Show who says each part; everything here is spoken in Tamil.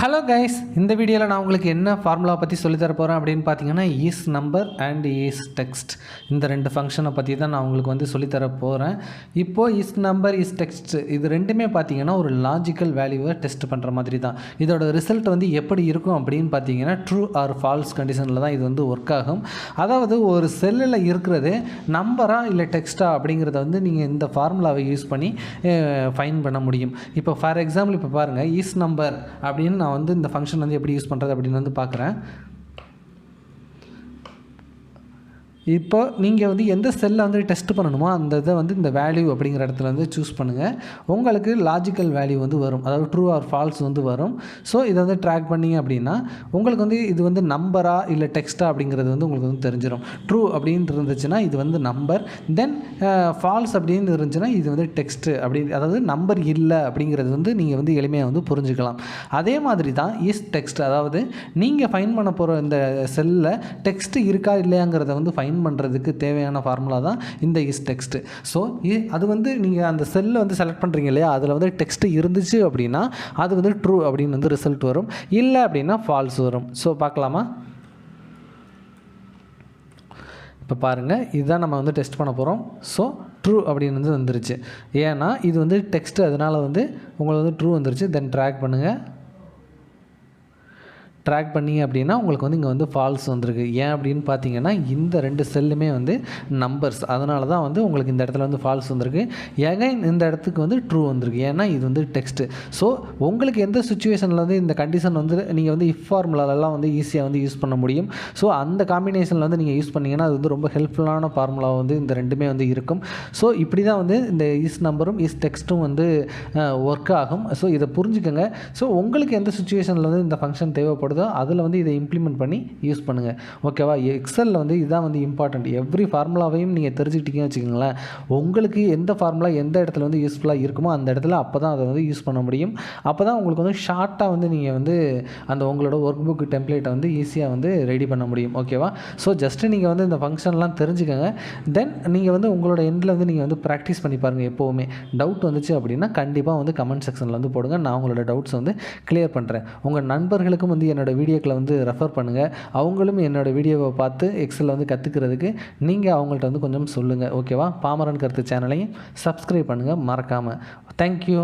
Speaker 1: ஹலோ கைஸ், இந்த வீடியோவில் நான் உங்களுக்கு என்ன ஃபார்முலா பற்றி சொல்லித்தர போகிறேன் அப்படின்னு பார்த்தீங்கன்னா is number and is text இந்த ரெண்டு ஃபங்க்ஷனை பற்றி தான் நான் உங்களுக்கு வந்து சொல்லித்தர போகிறேன். இப்போது இஸ் நம்பர் இஸ் டெக்ஸ்ட் இது ரெண்டுமே பார்த்தீங்கன்னா ஒரு லாஜிக்கல் வேல்யூவை டெஸ்ட் பண்ணுற மாதிரி தான். இதோட ரிசல்ட் வந்து எப்படி இருக்கும் அப்படின்னு பார்த்தீங்கன்னா ட்ரூ ஆர் ஃபால்ஸ் கண்டிஷனில் தான் இது வந்து ஒர்க் ஆகும். அதாவது ஒரு செல்லில் இருக்கிறது நம்பரா இல்லை டெக்ஸ்டா அப்படிங்கிறத வந்து நீங்கள் இந்த ஃபார்முலாவை யூஸ் பண்ணி ஃபைன் பண்ண முடியும். இப்போ ஃபார் எக்ஸாம்பிள் இப்போ பாருங்கள், இஸ் நம்பர் அப்படின்னு நான் வந்து இந்த ஃபங்க்ஷன் வந்து எப்படி யூஸ் பண்ணுறது அப்படின்னு வந்து பார்க்குறேன். இப்போ நீங்கள் வந்து எந்த செல்லை வந்து டெஸ்ட் பண்ணணுமோ அந்த இதை வந்து இந்த வேல்யூ அப்படிங்கிற இடத்துல வந்து சூஸ் பண்ணுங்கள். உங்களுக்கு லாஜிக்கல் வேல்யூ வந்து வரும், அதாவது ட்ரூ ஆர் ஃபால்ஸ் வந்து வரும். ஸோ இதை வந்து ட்ராக் பண்ணிங்க அப்படின்னா உங்களுக்கு வந்து இது வந்து நம்பரா இல்லை டெக்ஸ்டா அப்படிங்கிறது வந்து உங்களுக்கு வந்து தெரிஞ்சிடும். ட்ரூ அப்படின்னு இருந்துச்சுன்னா இது வந்து நம்பர், தென் ஃபால்ஸ் அப்படின்னு இருந்துச்சுன்னா இது வந்து டெக்ஸ்ட்டு அப்படின்னு, அதாவது நம்பர் இல்லை அப்படிங்கிறது வந்து நீங்கள் வந்து எளிமையாக வந்து புரிஞ்சுக்கலாம். அதே மாதிரி தான் இஸ் டெக்ஸ்ட், அதாவது நீங்கள் ஃபைன் பண்ண போகிற இந்த செல்லில் டெக்ஸ்ட் இருக்கா இல்லையாங்கிறத வந்து ஃபைன் பண்ணுறதுக்கு தேவையான ஃபார்முலா தான் இந்த இஸ் டெக்ஸ்ட். ஸோ அது வந்து நீங்கள் அந்த செல்லை வந்து செலக்ட் பண்ணுறீங்க இல்லையா, அதில் வந்து டெக்ஸ்ட் இருந்துச்சு அப்படின்னா அது வந்து ட்ரூ அப்படின்னு வந்து ரிசல்ட் வரும், இல்லை அப்படின்னா ஃபால்ஸ் வரும். ஸோ பார்க்கலாமா? இப்போ பாருங்கள், இதுதான் நம்ம வந்து டெஸ்ட் பண்ண போகிறோம். ஸோ ட்ரூ அப்படின்னு வந்து வந்துருச்சு, ஏன்னா இது வந்து டெக்ஸ்ட், அதனால் வந்து உங்களுக்கு வந்து ட்ரூ வந்துருச்சு. தென் ட்ராக் பண்ணுங்கள். ட்ராக் பண்ணிங்க அப்படின்னா உங்களுக்கு வந்து இங்கே வந்து ஃபால்ஸ் வந்திருக்கு. ஏன் அப்படின்னு பார்த்தீங்கன்னா இந்த ரெண்டு செல்லுமே வந்து நம்பர்ஸ், அதனால தான் வந்து உங்களுக்கு இந்த இடத்துல வந்து ஃபால்ஸ் வந்திருக்கு. எகைன் இந்த இடத்துக்கு வந்து ட்ரூ வந்திருக்கு, ஏன்னா இது வந்து டெக்ஸ்ட்டு. ஸோ உங்களுக்கு எந்த சுச்சுவேஷனில் வந்து இந்த கண்டிஷன் வந்து நீங்கள் வந்து இஃப் ஃபார்முலாலெல்லாம் வந்து ஈஸியாக வந்து யூஸ் பண்ண முடியும். ஸோ அந்த காம்பினேஷனில் வந்து நீங்கள் யூஸ் பண்ணிங்கன்னா அது வந்து ரொம்ப ஹெல்ப்ஃபுல்லான ஃபார்முலா வந்து இந்த ரெண்டுமே வந்து இருக்கும். ஸோ இப்படி தான் வந்து இந்த இஸ் நம்பரும் இஸ் டெக்ஸ்ட்டும் வந்து ஒர்க் ஆகும். ஸோ இதை புரிஞ்சுக்கோங்க. ஸோ உங்களுக்கு எந்த சுச்சுவேஷனில் வந்து இந்த ஃபங்க்ஷன் தேவைப்படுது அதில் வந்து இதை இம்ப்ளிமெண்ட் பண்ணி யூஸ் பண்ணுங்கள். ஓகேவா? எக்ஸலில் வந்து இதுதான் வந்து இம்பார்ட்டண்ட். எவ்ரி ஃபார்முலாவையும் நீங்கள் தெரிஞ்சுக்கிட்டீங்கன்னு வச்சுக்கோங்களேன், உங்களுக்கு எந்த ஃபார்முலா எந்த இடத்துல வந்து யூஸ்ஃபுல்லாக இருக்குமோ அந்த இடத்துல அப்போ தான் அதை வந்து யூஸ் பண்ண முடியும். அப்போ தான் உங்களுக்கு வந்து ஷார்ட்டாக வந்து நீங்கள் வந்து அந்த உங்களோட ஒர்க் புக் டெம்ப்ளேட்டை வந்து ஈஸியாக வந்து ரெடி பண்ண முடியும். ஓகேவா? ஸோ ஜஸ்ட்டு நீங்கள் வந்து இந்த ஃபங்க்ஷன்லாம் தெரிஞ்சுக்கோங்க. தென் நீங்கள் வந்து உங்களோட எண்டில் வந்து நீங்கள் வந்து ப்ராக்டிஸ் பண்ணி பாருங்கள். எப்போவுமே டவுட் வந்துச்சு அப்படின்னா கண்டிப்பாக வந்து கமெண்ட் செக்ஷனில் வந்து போடுங்க. நான் உங்களோட டவுட்ஸ் வந்து கிளியர் பண்ணுறேன். உங்கள் நண்பர்களுக்கும் வந்து என்னோட வீடியோக்களை வந்து ரெஃபர் பண்ணுங்கள். அவங்களும் என்னோடய வீடியோவை பார்த்து எக்ஸலில் வந்து கற்றுக்கிறதுக்கு நீங்கள் அவங்கள்ட்ட வந்து கொஞ்சம் சொல்லுங்கள். ஓகேவா? பாமரன் கருத்து சேனலையும் சப்ஸ்கிரைப் பண்ணுங்கள் மறக்காமல். தேங்க்யூ.